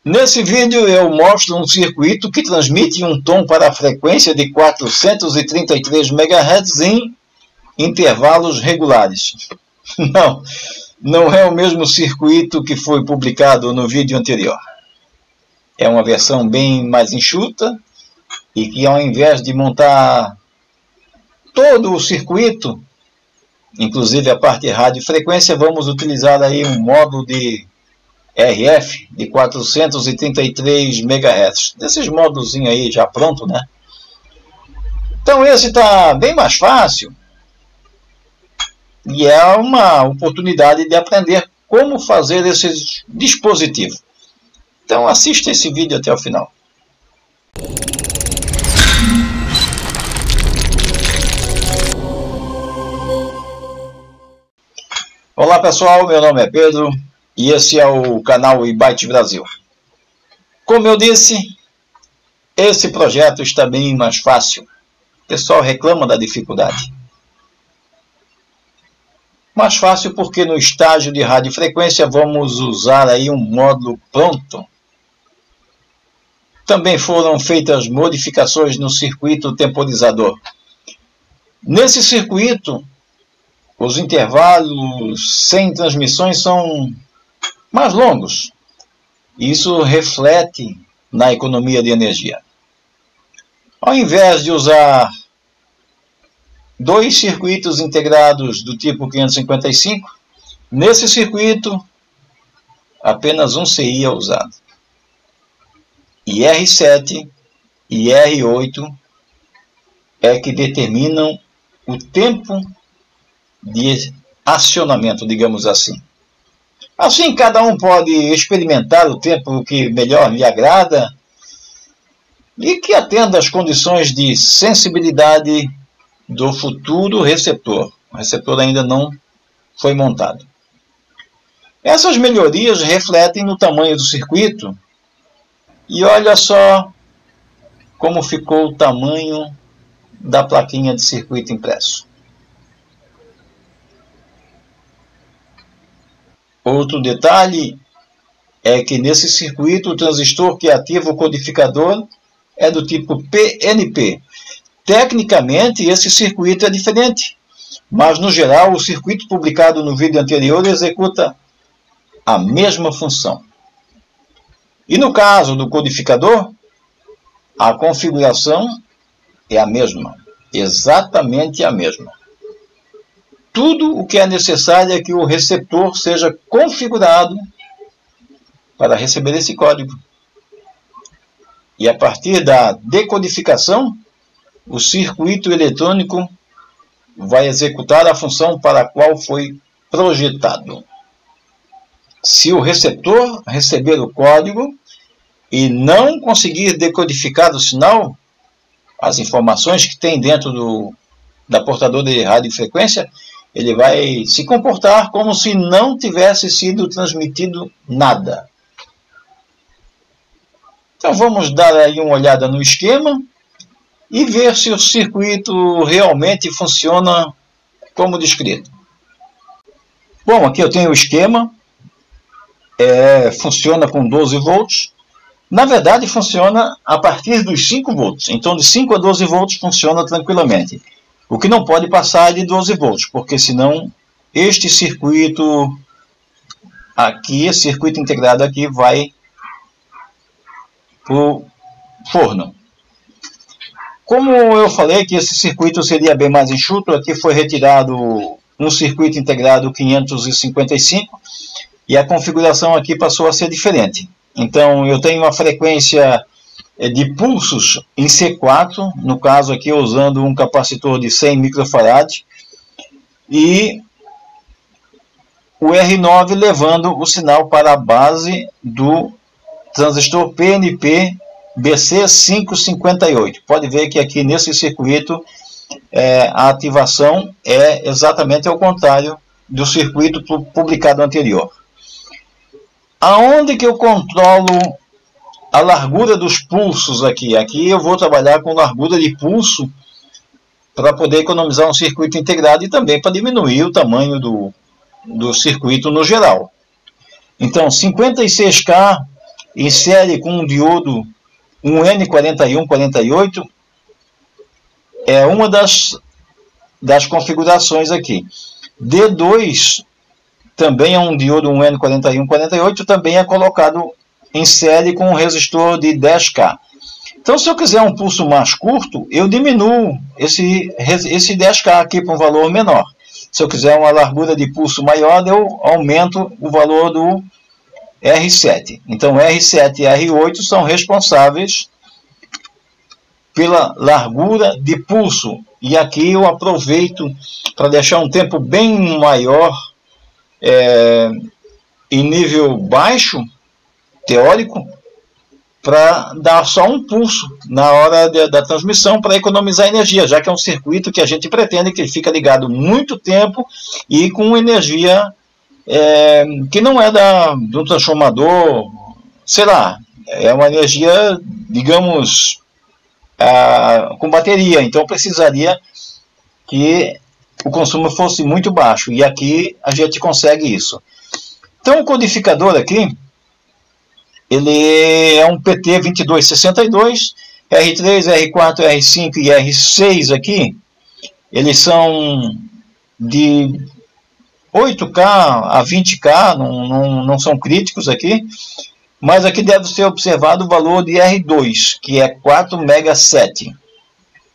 Nesse vídeo eu mostro um circuito que transmite um tom para a frequência de 433 MHz em intervalos regulares. Não é o mesmo circuito que foi publicado no vídeo anterior. É uma versão bem mais enxuta e que, ao invés de montar todo o circuito, inclusive a parte de rádio e frequência, vamos utilizar aí um módulo de RF de 433 MHz. Desses módulos aí já pronto, né? Então esse está bem mais fácil e é uma oportunidade de aprender como fazer esse dispositivo. Então assista esse vídeo até o final. Olá pessoal, meu nome é Pedro e esse é o canal eByte Brasil. Como eu disse, esse projeto está bem mais fácil. O pessoal reclama da dificuldade. Mais fácil porque no estágio de radiofrequência vamos usar aí um módulo pronto. Também foram feitas modificações no circuito temporizador. Nesse circuito, os intervalos sem transmissões são mais longos. Isso reflete na economia de energia. Ao invés de usar dois circuitos integrados do tipo 555, nesse circuito apenas um seria usado. E R7 e R8 é que determinam o tempo de acionamento, digamos assim. Assim, cada um pode experimentar o tempo que melhor lhe agrada e que atenda às condições de sensibilidade do futuro receptor. O receptor ainda não foi montado. Essas melhorias refletem no tamanho do circuito e olha só como ficou o tamanho da plaquinha de circuito impresso. Outro detalhe é que nesse circuito o transistor que ativa o codificador é do tipo PNP. Tecnicamente esse circuito é diferente, mas no geral o circuito publicado no vídeo anterior executa a mesma função. E no caso do codificador, a configuração é a mesma, exatamente a mesma. Tudo o que é necessário é que o receptor seja configurado para receber esse código. E a partir da decodificação, o circuito eletrônico vai executar a função para a qual foi projetado. Se o receptor receber o código e não conseguir decodificar o sinal, as informações que tem dentro da portadora de radiofrequência, ele vai se comportar como se não tivesse sido transmitido nada. Então vamos dar aí uma olhada no esquema e ver se o circuito realmente funciona como descrito. Bom, aqui eu tenho o esquema. Funciona com 12 volts. Na verdade funciona a partir dos 5 volts. Então de 5 a 12 volts funciona tranquilamente. O que não pode passar é de 12 volts, porque senão este circuito aqui, esse circuito integrado aqui, vai para o forno. Como eu falei que esse circuito seria bem mais enxuto, aqui foi retirado um circuito integrado 555 e a configuração aqui passou a ser diferente. Então eu tenho uma frequência de pulsos em C4, no caso aqui usando um capacitor de 100 microfarad e o R9 levando o sinal para a base do transistor PNP BC558. Pode ver que aqui nesse circuito a ativação é exatamente ao contrário do circuito publicado anterior. Aonde que eu controlo a largura dos pulsos aqui? Aqui eu vou trabalhar com largura de pulso para poder economizar um circuito integrado e também para diminuir o tamanho do circuito no geral. Então 56K em série com um diodo, um N4148, é uma das configurações aqui. D2 também é um diodo, um N4148, também é colocado em série com um resistor de 10K. Então, se eu quiser um pulso mais curto, eu diminuo esse 10K aqui para um valor menor. Se eu quiser uma largura de pulso maior, eu aumento o valor do R7. Então, R7 e R8 são responsáveis pela largura de pulso. E aqui eu aproveito para deixar um tempo bem maior em nível baixo, teórico, para dar só um pulso na hora da transmissão para economizar energia, já que é um circuito que a gente pretende que ele fica ligado muito tempo e com energia que não é do transformador, sei lá, é uma energia, digamos, com bateria, então precisaria que o consumo fosse muito baixo, e aqui a gente consegue isso. Então o codificador aqui, ele é um PT2262, R3, R4, R5 e R6 aqui, eles são de 8K a 20K, não são críticos aqui, mas aqui deve ser observado o valor de R2, que é 4 MB7.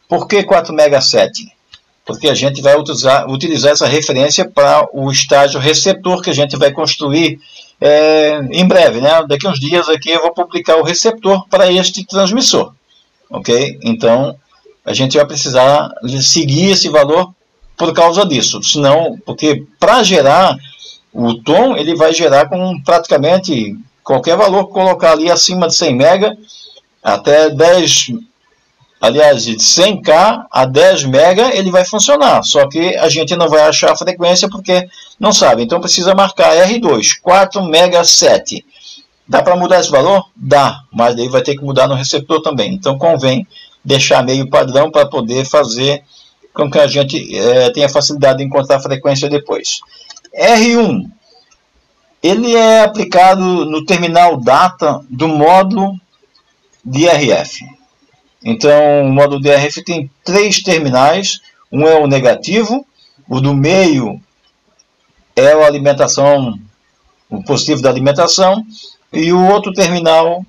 Por que 4 MB7? Porque a gente vai utilizar essa referência para o estágio receptor que a gente vai construir em breve, né? Daqui a uns dias aqui eu vou publicar o receptor para este transmissor, ok? Então a gente vai precisar seguir esse valor por causa disso, senão, porque para gerar o tom, ele vai gerar com praticamente qualquer valor que colocar ali acima de 100 MB até 10, aliás, de 100K a 10 MB ele vai funcionar, só que a gente não vai achar a frequência porque não sabe, então precisa marcar R2, 4 MB7. Dá para mudar esse valor? Dá, mas daí vai ter que mudar no receptor também, então convém deixar meio padrão para poder fazer com que a gente tenha facilidade de encontrar a frequência depois. R1, ele é aplicado no terminal data do módulo de RF. Então, o módulo de RF tem 3 terminais, um é o negativo, o do meio é a alimentação, o positivo da alimentação, e o outro terminal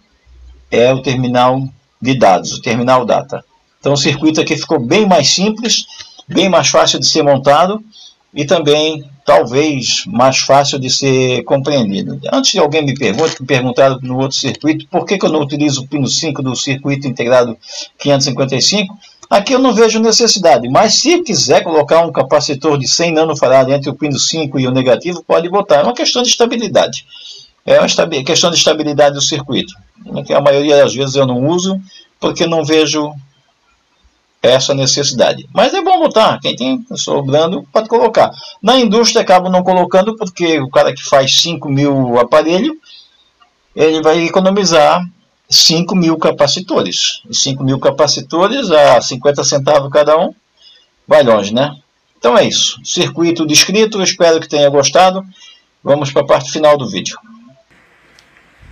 é o terminal de dados, o terminal data. Então o circuito aqui ficou bem mais simples, bem mais fácil de ser montado e também talvez mais fácil de ser compreendido. Antes de alguém me perguntaram no outro circuito por que eu não utilizo o pino 5 do circuito integrado 555, aqui eu não vejo necessidade, mas se quiser colocar um capacitor de 100 nanofarad entre o pino 5 e o negativo, pode botar, é uma questão de estabilidade. É uma questão de estabilidade do circuito, que a maioria das vezes eu não uso, porque não vejo essa necessidade. Mas é bom botar, quem tem sobrando pode colocar. Na indústria acabo não colocando, porque o cara que faz 5.000 aparelhos, ele vai economizar 5.000 capacitores. E 5.000 capacitores a 50 centavos cada um, vai longe, né? Então é isso. Circuito descrito, eu espero que tenha gostado. Vamos para a parte final do vídeo.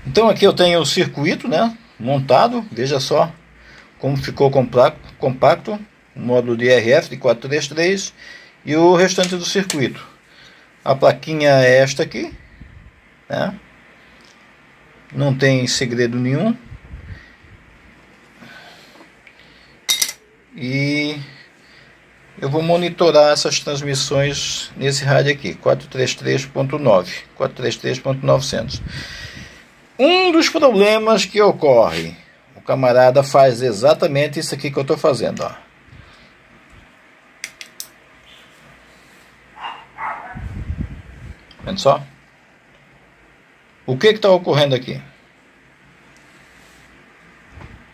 Então aqui eu tenho o circuito, né, montado, veja só como ficou compacto, o módulo de RF de 433 e o restante do circuito. A plaquinha é esta aqui, né? Não tem segredo nenhum. E eu vou monitorar essas transmissões nesse rádio aqui, 433.900. Um dos problemas que ocorre, o camarada faz exatamente isso aqui que eu estou fazendo, ó. Vendo só? O que está ocorrendo aqui?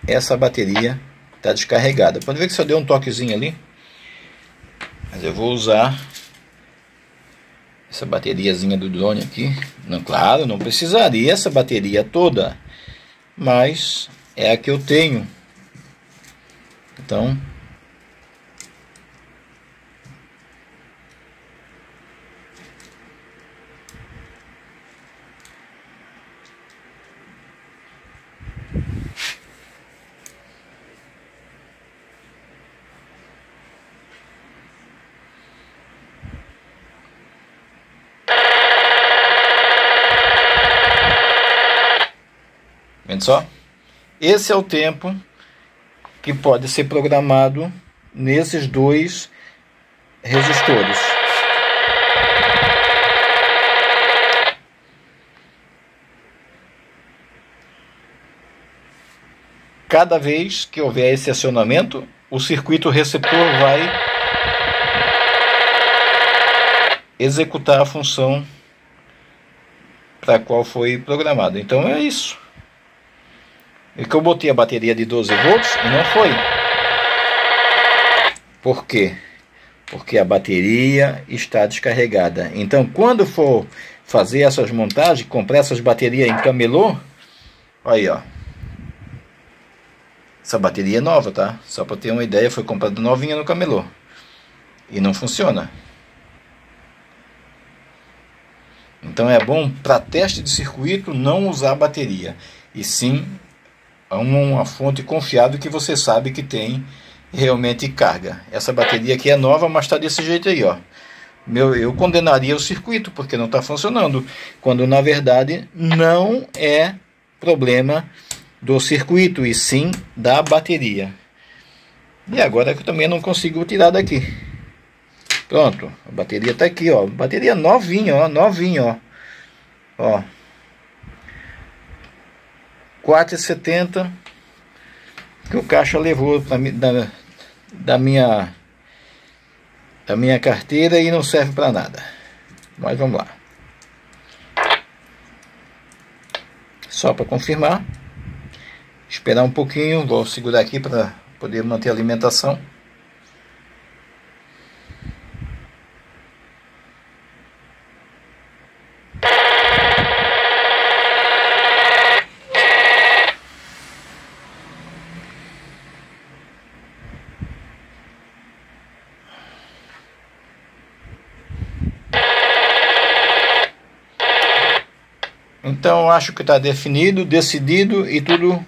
Essa bateria está descarregada. Pode ver que só deu um toquezinho ali. Mas eu vou usar essa bateriazinha do drone aqui. Não, claro, não precisaria essa bateria toda, mas é a que eu tenho. Então Vendo só? Esse é o tempo que pode ser programado nesses dois resistores. Cada vez que houver esse acionamento, o circuito receptor vai executar a função para a qual foi programado. Então é isso. É que eu botei a bateria de 12 volts e não foi. Por quê? Porque a bateria está descarregada. Então quando for fazer essas montagens, comprar essas baterias em camelô, aí ó. Essa bateria é nova, tá? Só para ter uma ideia, foi comprada novinha no camelô. E não funciona. Então é bom para teste de circuito não usar bateria. E sim uma fonte confiável que você sabe que tem realmente carga. Essa bateria aqui é nova, mas está desse jeito aí, ó. Eu condenaria o circuito porque não está funcionando. Quando na verdade não é problema do circuito e sim da bateria. E agora que eu também não consigo tirar daqui. Pronto, a bateria está aqui, ó. Bateria novinha, ó, novinha, ó. 4,70 que o caixa levou da minha carteira e não serve para nada. Mas vamos lá. Só para confirmar. Esperar um pouquinho, vou segurar aqui para poder manter a alimentação. Então acho que está definido, decidido e tudo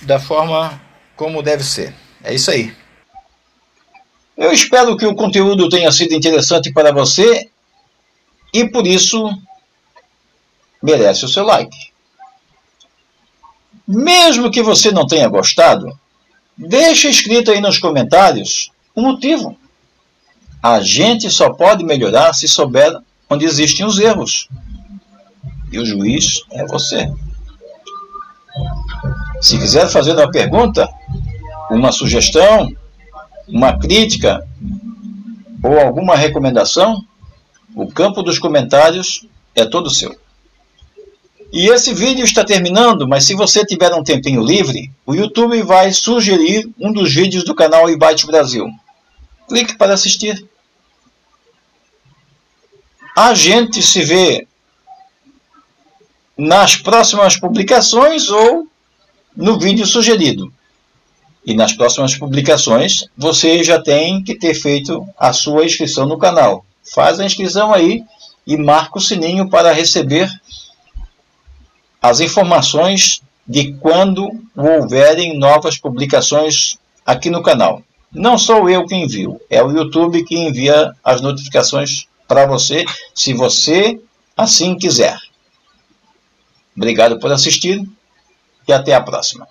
da forma como deve ser. É isso aí. Eu espero que o conteúdo tenha sido interessante para você e por isso merece o seu like. Mesmo que você não tenha gostado, deixe escrito aí nos comentários o motivo. A gente só pode melhorar se souber onde existem os erros. E o juiz é você. Se quiser fazer uma pergunta, uma sugestão, uma crítica ou alguma recomendação, o campo dos comentários é todo seu. E esse vídeo está terminando, mas se você tiver um tempinho livre, o YouTube vai sugerir um dos vídeos do canal iByte Brasil. Clique para assistir. A gente se vê nas próximas publicações ou no vídeo sugerido. E nas próximas publicações, você já tem que ter feito a sua inscrição no canal. Faz a inscrição aí e marca o sininho para receber as informações de quando houverem novas publicações aqui no canal. Não sou eu que envio, é o YouTube que envia as notificações para você, se você assim quiser. Obrigado por assistir e até a próxima.